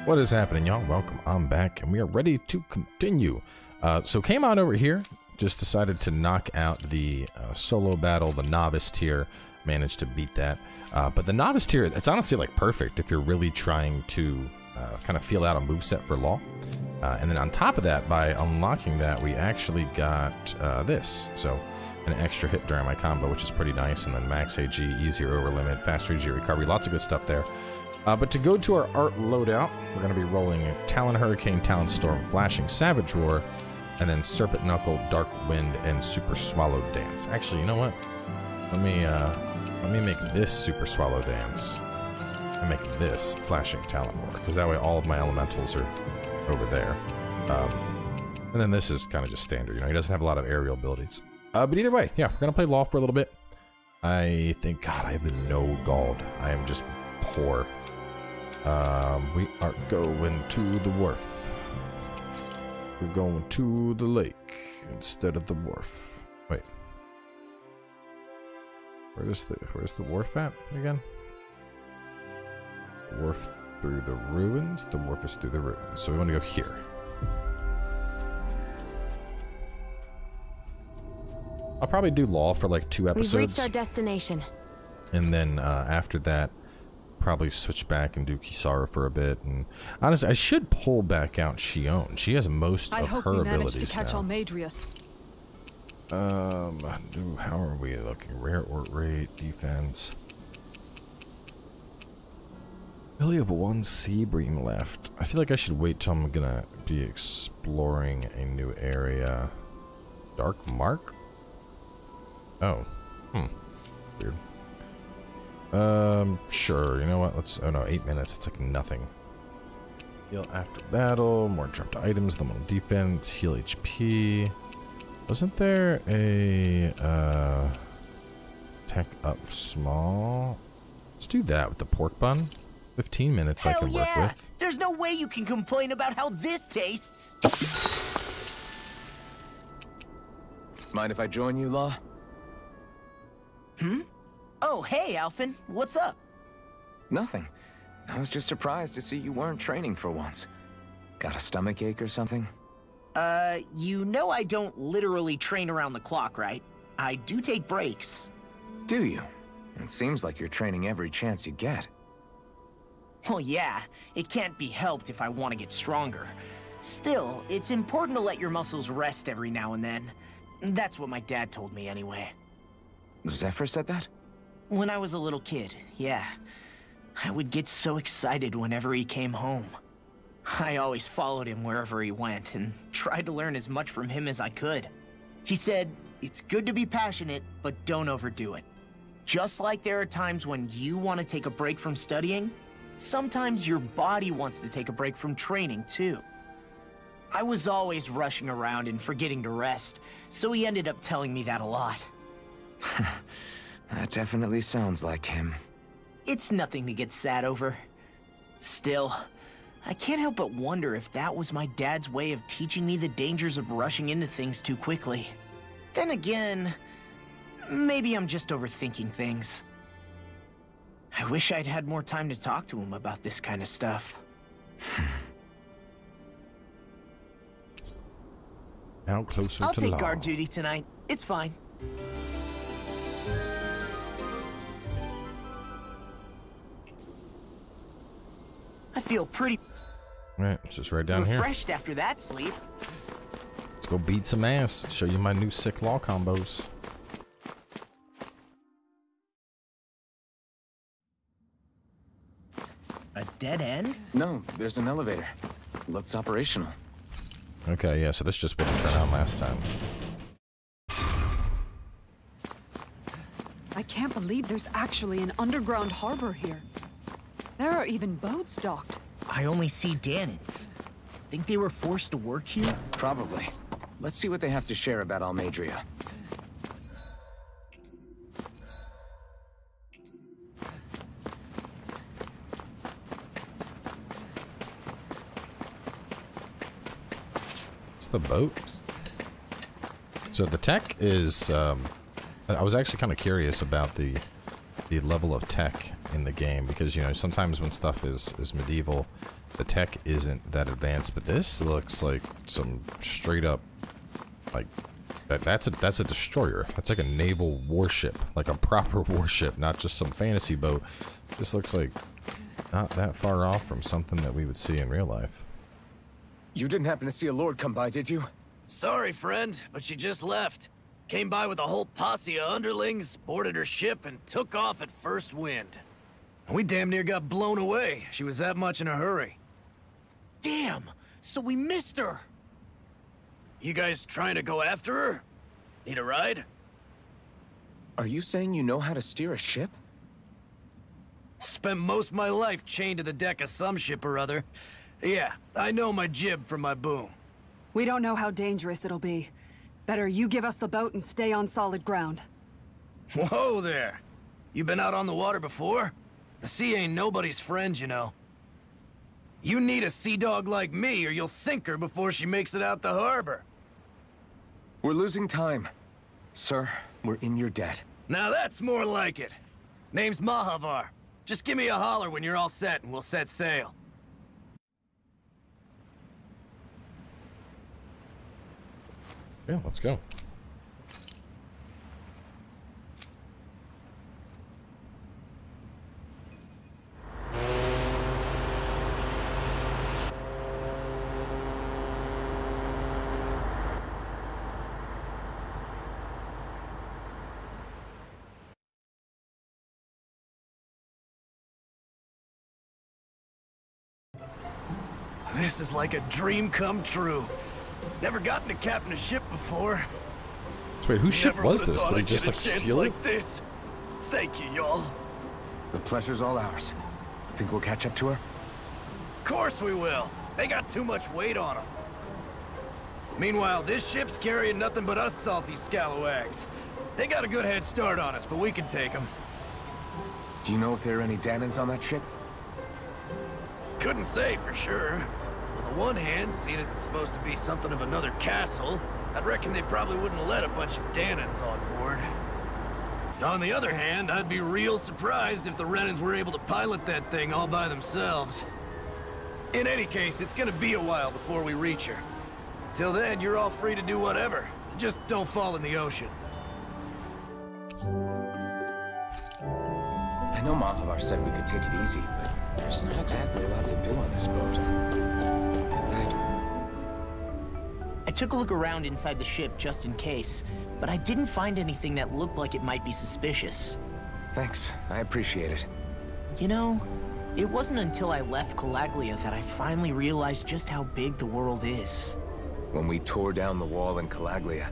What is happening, y'all? Welcome. I'm back, and we are ready to continue. So came on over here, just decided to knock out the solo battle, the novice tier. Managed to beat that. But the novice tier, it's honestly like perfect if you're really trying to kind of feel out a moveset for Law. And then on top of that, by unlocking that, we actually got this. So an extra hit during my combo, which is pretty nice. And then max AG, easier over limit, faster AG recovery, lots of good stuff there. But to go to our art loadout, we're going to be rolling Talon Hurricane, Talon Storm, Flashing Savage Roar, and then Serpent Knuckle, Dark Wind, and Super Swallow Dance. Actually, you know what? Let me make this Super Swallow Dance and make this Flashing Talon Roar, because that way all of my elementals are over there. And then this is kind of just standard. You know, he doesn't have a lot of aerial abilities. But either way, yeah, we're going to play Law for a little bit. I think, God, I have no gold. I am just poor. We are going to the wharf. We're going to the lake instead of the wharf. Wait. Where's the wharf at again? The wharf through the ruins? The wharf is through the ruins. So we want to go here. I'll probably do Law for like 2 episodes. We've reached our destination. And then after that, probably switch back and do Kisara for a bit. And honestly, I should pull back out Xion. She has most of her abilities to catch now. Almadrius. How are we looking? Rare Ort rate, defense. We only have 1 Sea Bream left. I feel like I should wait till I'm gonna be exploring a new area. Dark Mark? Oh. Weird. Sure, you know what, let's, oh no, 8 minutes, it's like nothing. Heal after battle, more dropped items, the more defense, heal HP. Wasn't there a, tech up small? Let's do that with the pork bun. 15 minutes I can work with. There's no way you can complain about how this tastes. Mind if I join you, Law? Oh, hey, Alphen. What's up? Nothing. I was just surprised to see you weren't training for once. Got a stomach ache or something? You know I don't literally train around the clock, right? I do take breaks. Do you? It seems like you're training every chance you get. Well, yeah. It can't be helped if I want to get stronger. Still, it's important to let your muscles rest every now and then. That's what my dad told me anyway. Zephyr said that? When I was a little kid, yeah. I would get so excited whenever he came home. I always followed him wherever he went and tried to learn as much from him as I could. He said, it's good to be passionate, but don't overdo it. Just like there are times when you want to take a break from studying, sometimes your body wants to take a break from training too. I was always rushing around and forgetting to rest, so he ended up telling me that a lot. That definitely sounds like him. It's nothing to get sad over. Still, I can't help but wonder if that was my dad's way of teaching me the dangers of rushing into things too quickly. Then again, maybe I'm just overthinking things. I wish I'd had more time to talk to him about this kind of stuff. Now closer I'll to take Law. guard duty tonight. It's fine. I feel pretty Alright, it's just right down here. refreshed after that sleep. Let's go beat some ass. Show you my new sick Law combos. A dead end? No, there's an elevator. Looks operational. Okay, yeah, so this just wouldn't turn out last time. I can't believe there's actually an underground harbor here. There are even boats docked. I only see Danans. Think they were forced to work here? Probably. Let's see what they have to share about Almadria. It's the boats. So the tech is, I was actually kind of curious about the level of tech in the game, because, you know, sometimes when stuff is medieval, the tech isn't that advanced, but this looks like some straight up, like, that's a destroyer. That's like a naval warship, like a proper warship, not just some fantasy boat. This looks like not that far off from something that we would see in real life. You didn't happen to see a lord come by, did you? Sorry, friend, but she just left. Came by with a whole posse of underlings, boarded her ship, and took off at first wind. We damn near got blown away. She was that much in a hurry. Damn! So we missed her! You guys trying to go after her? Need a ride? Are you saying you know how to steer a ship? Spent most of my life chained to the deck of some ship or other. Yeah, I know my jib from my boom. We don't know how dangerous it'll be. Better you give us the boat and stay on solid ground. Whoa there! You been out on the water before? The sea ain't nobody's friend, you know. You need a sea dog like me, or you'll sink her before she makes it out the harbor. We're losing time. Sir, we're in your debt. Now that's more like it. Name's Mahavar. Just give me a holler when you're all set and we'll set sail. Yeah, let's go. This is like a dream come true. Never gotten to captain a ship before. So wait, whose ship Never was would've this? thought Did he I'd just get like a chance steal it? like this. Thank you, y'all. The pleasure's all ours. Think we'll catch up to her? Of course we will. They got too much weight on them. Meanwhile, this ship's carrying nothing but us salty scalawags. They got a good head start on us, but we can take them. Do you know if there are any Danans on that ship? Couldn't say for sure. On the one hand, seeing as it's supposed to be something of another castle, I'd reckon they probably wouldn't let a bunch of Danans on board. On the other hand, I'd be real surprised if the Renans were able to pilot that thing all by themselves. In any case, it's gonna be a while before we reach her. Till then, you're all free to do whatever. Just don't fall in the ocean. I know Mahavar said we could take it easy, but there's not exactly a lot to do on this boat. I took a look around inside the ship just in case, but I didn't find anything that looked like it might be suspicious. Thanks, I appreciate it. You know, it wasn't until I left Calaglia that I finally realized just how big the world is. When we tore down the wall in Calaglia,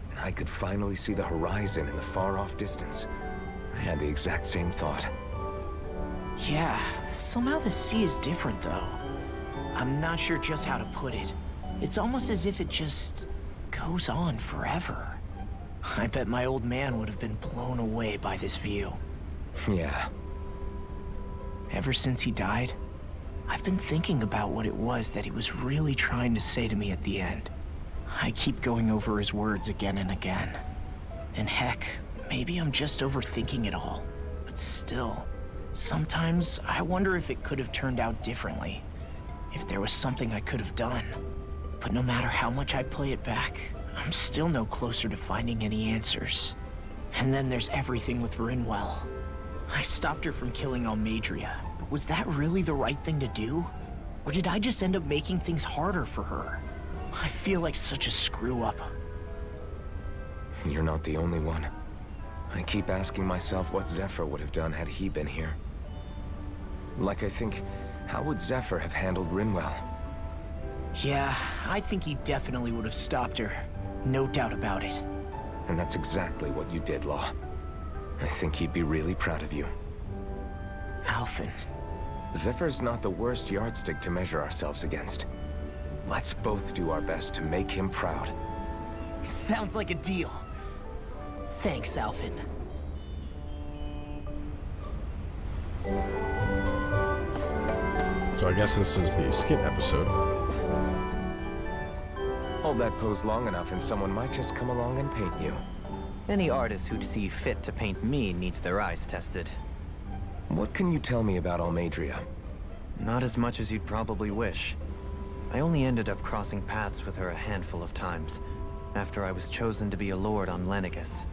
and I could finally see the horizon in the far-off distance, I had the exact same thought. Yeah, somehow the sea is different though. I'm not sure just how to put it. It's almost as if it just goes on forever. I bet my old man would have been blown away by this view. Yeah. Ever since he died, I've been thinking about what it was that he was really trying to say to me at the end. I keep going over his words again and again. And heck, maybe I'm just overthinking it all. But still, sometimes I wonder if it could have turned out differently. If there was something I could have done. But no matter how much I play it back, I'm still no closer to finding any answers. And then there's everything with Rinwell. I stopped her from killing Almeidrea, but was that really the right thing to do? Or did I just end up making things harder for her? I feel like such a screw-up. You're not the only one. I keep asking myself what Zephyr would have done had he been here. Like I think, how would Zephyr have handled Rinwell? Yeah, I think he definitely would have stopped her. No doubt about it. And that's exactly what you did, Law. I think he'd be really proud of you. Alphen. Zephyr's not the worst yardstick to measure ourselves against. Let's both do our best to make him proud. Sounds like a deal. Thanks, Alphen. So I guess this is the skit episode. Hold that pose long enough and someone might just come along and paint you. Any artist who'd see fit to paint me needs their eyes tested. What can you tell me about Almeidrea? Not as much as you'd probably wish. I only ended up crossing paths with her a handful of times, after I was chosen to be a lord on Lenegis.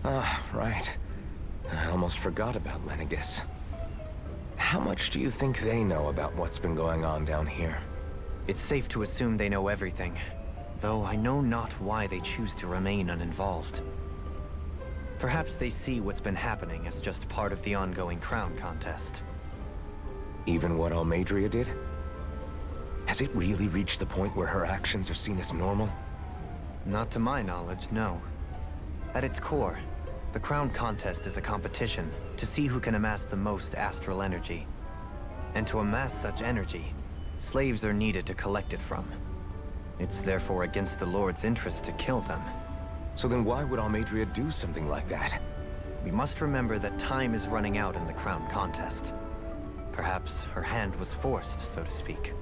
Ah, right. I almost forgot about Lenegis. How much do you think they know about what's been going on down here? It's safe to assume they know everything, though I know not why they choose to remain uninvolved. Perhaps they see what's been happening as just part of the ongoing crown contest. Even what Almeidrea did? Has it really reached the point where her actions are seen as normal? Not to my knowledge, no. At its core, the crown contest is a competition to see who can amass the most astral energy. And to amass such energy, slaves are needed to collect it from. It's therefore against the Lord's interest to kill them. So then why would Almeidrea do something like that? We must remember that time is running out in the crown contest. Perhaps her hand was forced, so to speak.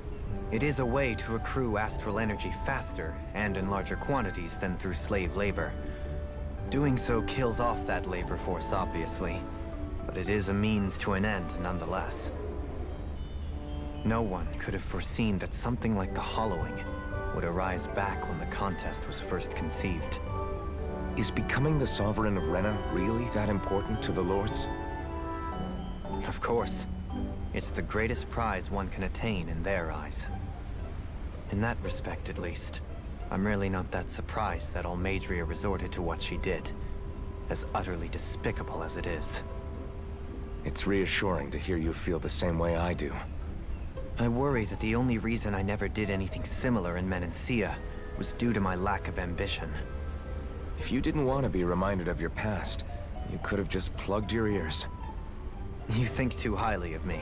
It is a way to accrue astral energy faster and in larger quantities than through slave labor. Doing so kills off that labor force, obviously, but it is a means to an end nonetheless. No one could have foreseen that something like the Hollowing would arise back when the contest was first conceived. Is becoming the Sovereign of Rena really that important to the Lords? Of course. It's the greatest prize one can attain in their eyes. In that respect, at least, I'm really not that surprised that Almeidrea resorted to what she did, as utterly despicable as it is. It's reassuring to hear you feel the same way I do. I worry that the only reason I never did anything similar in Menancia was due to my lack of ambition. If you didn't want to be reminded of your past, you could have just plugged your ears. You think too highly of me.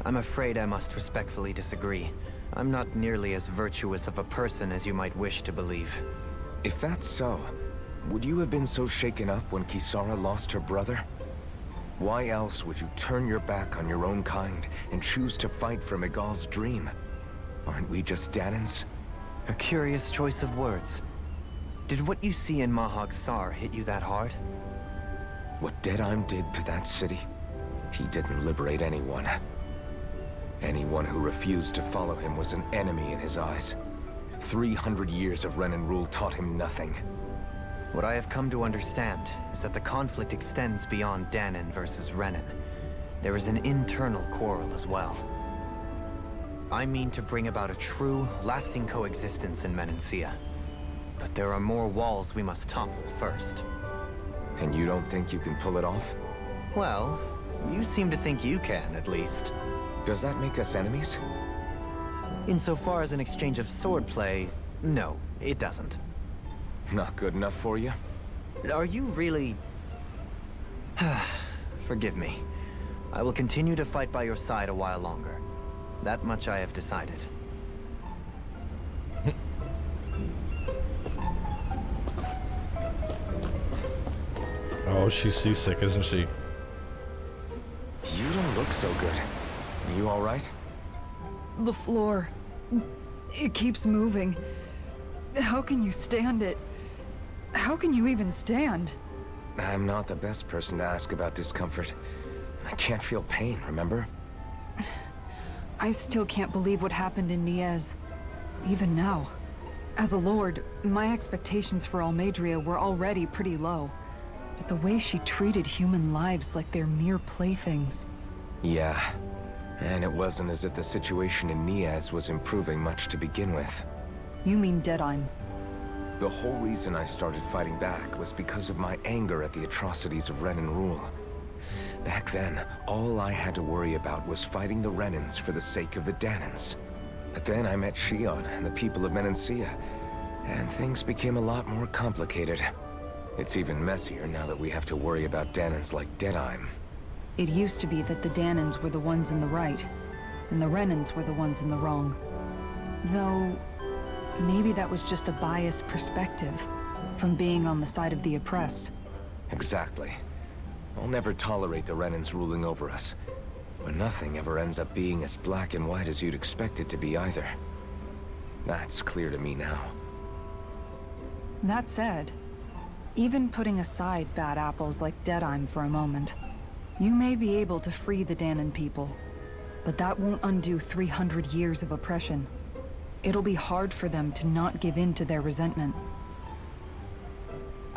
I'm afraid I must respectfully disagree. I'm not nearly as virtuous of a person as you might wish to believe. If that's so, would you have been so shaken up when Kisara lost her brother? Why else would you turn your back on your own kind and choose to fight for Miguel's dream? Aren't we just Dahnans? A curious choice of words. Did what you see in Mahag Saar hit you that hard? What Deadheim did to that city, he didn't liberate anyone. Anyone who refused to follow him was an enemy in his eyes. 300 years of Renan rule taught him nothing. What I have come to understand is that the conflict extends beyond Dahnan versus Renan. There is an internal quarrel as well. I mean to bring about a true, lasting coexistence in Menancia. But there are more walls we must topple first. And you don't think you can pull it off? Well, you seem to think you can, at least. Does that make us enemies? Insofar as an exchange of swordplay, no, it doesn't. Not good enough for you? Are you really... Forgive me. I will continue to fight by your side a while longer. That much I have decided. Oh, she's seasick, isn't she? You don't look so good. Are you all right? The floor. It keeps moving. How can you stand it? How can you even stand? I'm not the best person to ask about discomfort. I can't feel pain, remember? I still can't believe what happened in Niez. Even now. As a lord, my expectations for Almeidrea were already pretty low. But the way she treated human lives like they're mere playthings. Yeah. And it wasn't as if the situation in Niez was improving much to begin with. You mean Deadheim? The whole reason I started fighting back was because of my anger at the atrocities of Renan rule. Back then, all I had to worry about was fighting the Renans for the sake of the Dahnans. But then I met Shion and the people of Menancia, and things became a lot more complicated. It's even messier now that we have to worry about Dahnans like Deadheim. It used to be that the Dahnans were the ones in the right, and the Renans were the ones in the wrong. Though, maybe that was just a biased perspective, from being on the side of the oppressed. Exactly. I'll never tolerate the Renans ruling over us. But nothing ever ends up being as black and white as you'd expect it to be either. That's clear to me now. That said, even putting aside bad apples like Deadheim for a moment, you may be able to free the Dahnan people. But that won't undo 300 years of oppression. It'll be hard for them to not give in to their resentment.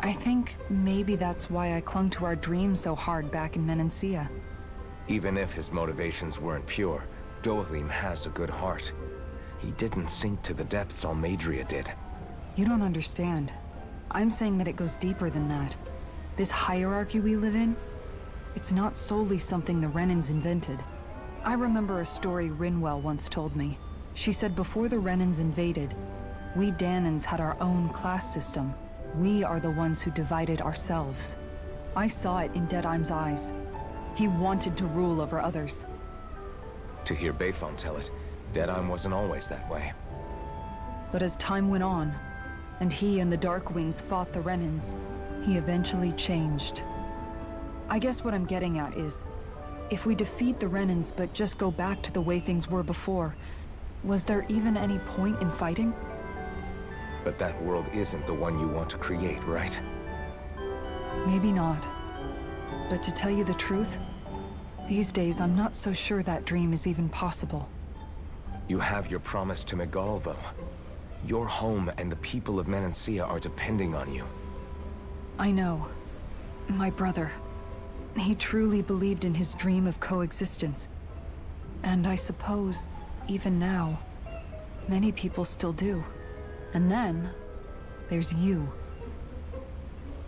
I think maybe that's why I clung to our dream so hard back in Menancia. Even if his motivations weren't pure, Dohalim has a good heart. He didn't sink to the depths Almeidrea did. You don't understand. I'm saying that it goes deeper than that. This hierarchy we live in, it's not solely something the Renans invented. I remember a story Rinwell once told me. She said before the Renans invaded, we Dahnans had our own class system. We are the ones who divided ourselves. I saw it in Deadheim's eyes. He wanted to rule over others. To hear Bayfon tell it, Deadheim wasn't always that way. But as time went on, and he and the Darkwings fought the Renans, he eventually changed. I guess what I'm getting at is, if we defeat the Renans but just go back to the way things were before, was there even any point in fighting? But that world isn't the one you want to create, right? Maybe not. But to tell you the truth, these days I'm not so sure that dream is even possible. You have your promise to Miguel, though. Your home and the people of Menancia are depending on you. I know. My brother. He truly believed in his dream of coexistence. And I suppose, even now, many people still do. And then, there's you.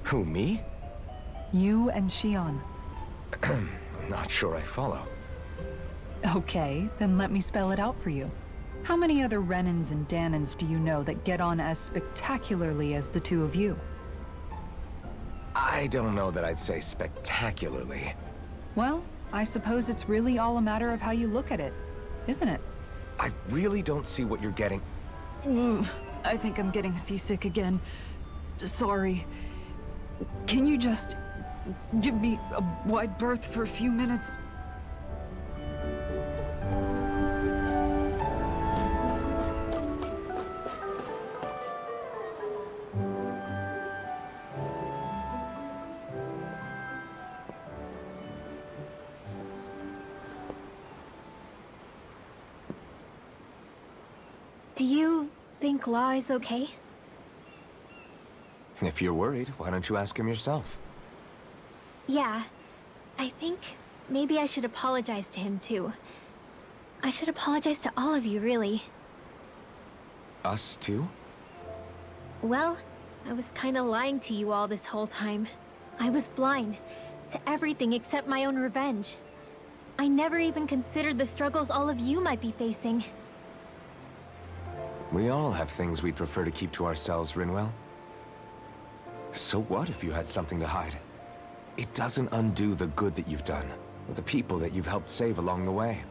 Who, me? You and Shionne. I'm not sure I follow. Okay, then let me spell it out for you. How many other Renans and Dahnans do you know that get on as spectacularly as the two of you? I don't know that I'd say spectacularly. Well, I suppose it's really all a matter of how you look at it, isn't it? I really don't see what you're getting. I think I'm getting seasick again. Sorry. Can you just give me a wide berth for a few minutes? Do you think Law is okay? If you're worried, why don't you ask him yourself? Yeah. I think maybe I should apologize to him too. I should apologize to all of you, really. Us too? Well, I was kinda lying to you all this whole time. I was blind to everything except my own revenge. I never even considered the struggles all of you might be facing. We all have things we'd prefer to keep to ourselves, Rinwell. So what if you had something to hide? It doesn't undo the good that you've done, or the people that you've helped save along the way.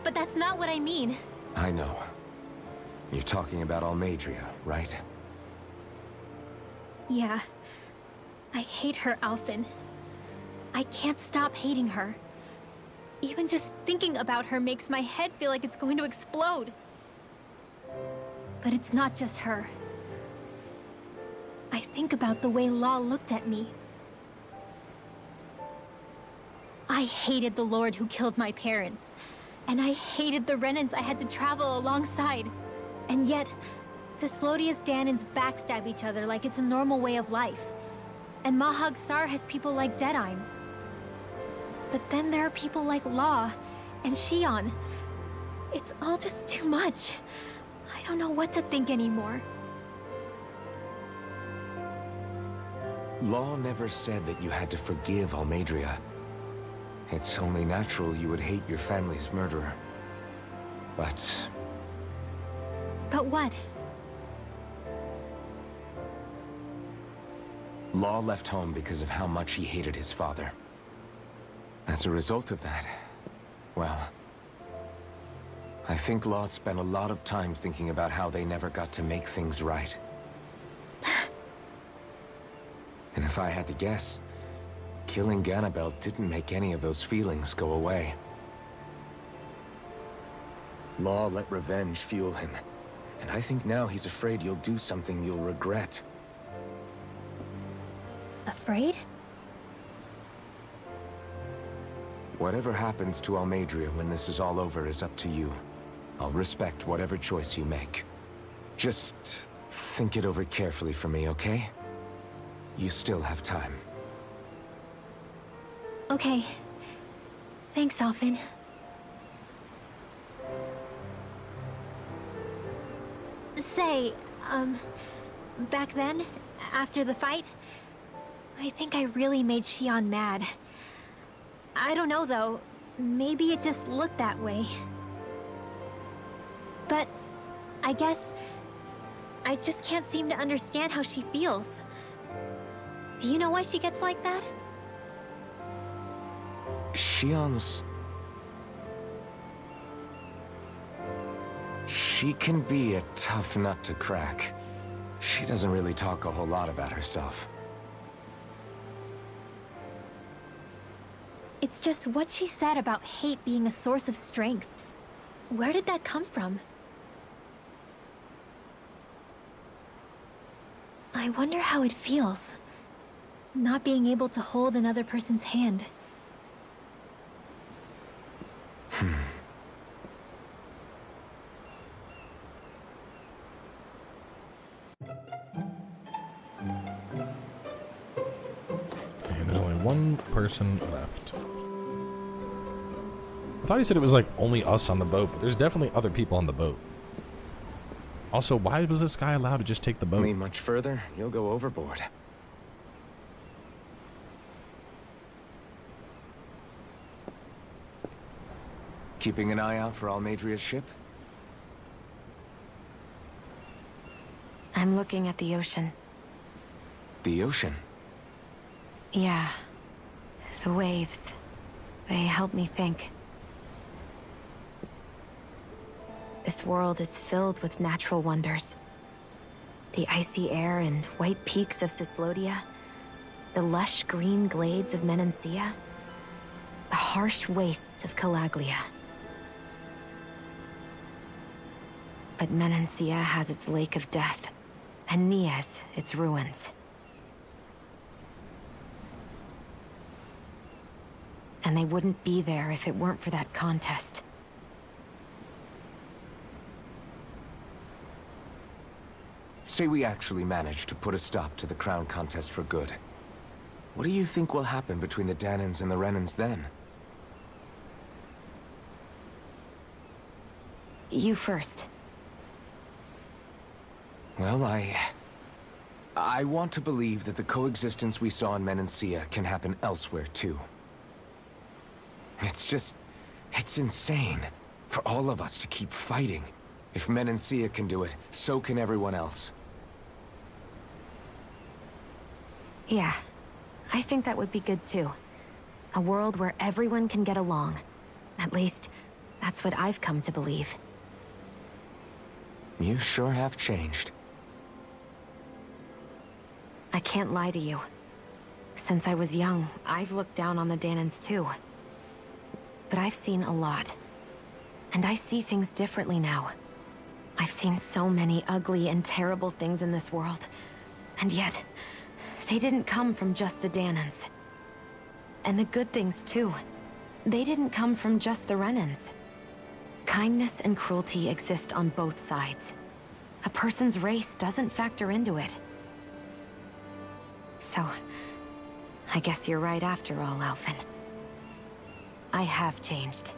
But that's not what I mean. I know. You're talking about Almeidrea, right? Yeah. I hate her, Alphen. I can't stop hating her. Even just thinking about her makes my head feel like it's going to explode. But it's not just her. I think about the way Law looked at me. I hated the Lord who killed my parents. And I hated the Renans I had to travel alongside. And yet, Cyslodia's Dahnans backstab each other like it's a normal way of life. And Mahag Saar has people like Deadheim. But then there are people like Law and Shionne. It's all just too much. I don't know what to think anymore. Law never said that you had to forgive Almeidrea. It's only natural you would hate your family's murderer. But what? Law left home because of how much he hated his father. As a result of that, well, I think Law spent a lot of time thinking about how they never got to make things right. And if I had to guess, killing Ganabel didn't make any of those feelings go away. Law let revenge fuel him, and I think now he's afraid you'll do something you'll regret. Afraid? Whatever happens to Almeidrea when this is all over is up to you. I'll respect whatever choice you make. Just think it over carefully for me, okay? You still have time. Okay. Thanks, Alphen. Say, back then, after the fight, I think I really made Xion mad. I don't know, though. Maybe it just looked that way. But I guess I just can't seem to understand how she feels. Do you know why she gets like that? Xion's... She can be a tough nut to crack. She doesn't really talk a whole lot about herself. It's just what she said about hate being a source of strength. Where did that come from? I wonder how it feels, not being able to hold another person's hand. And there's only one person left. I thought he said it was like only us on the boat, but there's definitely other people on the boat. Also, why was this guy allowed to just take the boat? I mean, much further, you'll go overboard. Keeping an eye out for Almeidrea's ship? I'm looking at the ocean. The ocean? Yeah. The waves. They help me think. This world is filled with natural wonders. The icy air and white peaks of Cyslodia, the lush green glades of Menancia, the harsh wastes of Calaglia. But Menancia has its Lake of Death, and Nias its ruins. And they wouldn't be there if it weren't for that contest. Say we actually managed to put a stop to the crown contest for good. What do you think will happen between the Dahnans and the Renans then? You first. Well, I want to believe that the coexistence we saw in Menancia can happen elsewhere, too. It's insane for all of us to keep fighting. If Menancia can do it, so can everyone else. Yeah, I think that would be good too. A world where everyone can get along. At least, that's what I've come to believe. You sure have changed. I can't lie to you. Since I was young, I've looked down on the Dahnans too. But I've seen a lot. And I see things differently now. I've seen so many ugly and terrible things in this world. And yet, they didn't come from just the Dahnans. And the good things too. They didn't come from just the Renans. Kindness and cruelty exist on both sides. A person's race doesn't factor into it. So, I guess you're right after all, Alphen. I have changed.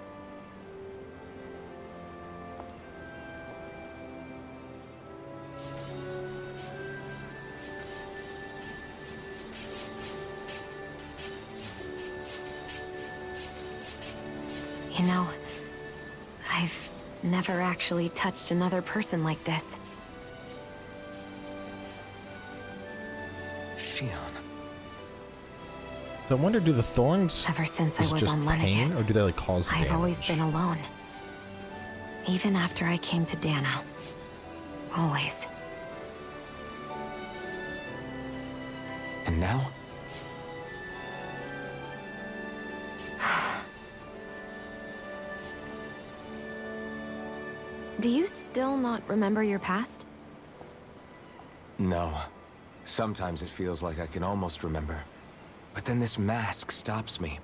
You know, I've never actually touched another person like this. Xion. So I wonder, do the thorns Ever since I was just on pain, or Lenegis, do they like cause damage? I've always been alone. Even after I came to Dahna. Always. And now? Do you still not remember your past? No. Sometimes it feels like I can almost remember. But then this mask stops me.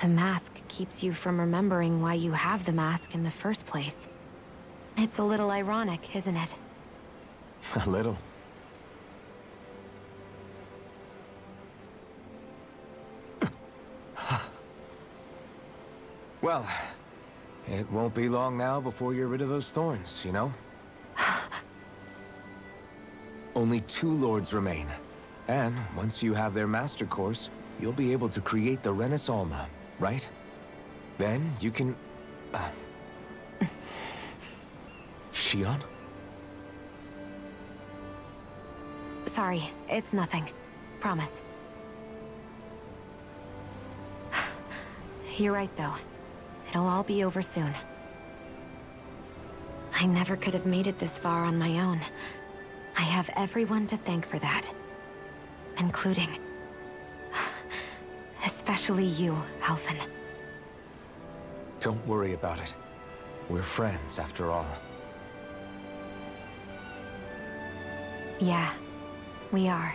The mask keeps you from remembering why you have the mask in the first place. It's a little ironic, isn't it? A little. Well, it won't be long now before you're rid of those thorns, you know? Only 2 lords remain. And once you have their master course, you'll be able to create the Renis Alma, right? Then you can... Shionne? Sorry, it's nothing. Promise. You're right, though. It'll all be over soon. I never could have made it this far on my own. I have everyone to thank for that. Including... especially you, Alphen. Don't worry about it. We're friends, after all. Yeah, we are.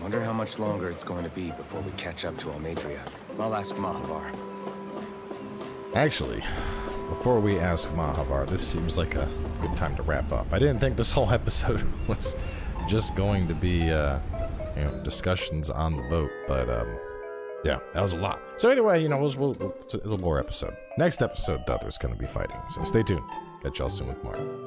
Wonder how much longer it's going to be before we catch up to Almeidrea. I'll ask Mahavar. Actually, before we ask Mahavar, this seems like a good time to wrap up. I didn't think this whole episode was just going to be, you know, discussions on the boat, but, yeah, that was a lot. So either way, you know, it's a lore episode. Next episode, though, there's going to be fighting, so stay tuned. Catch y'all soon with more.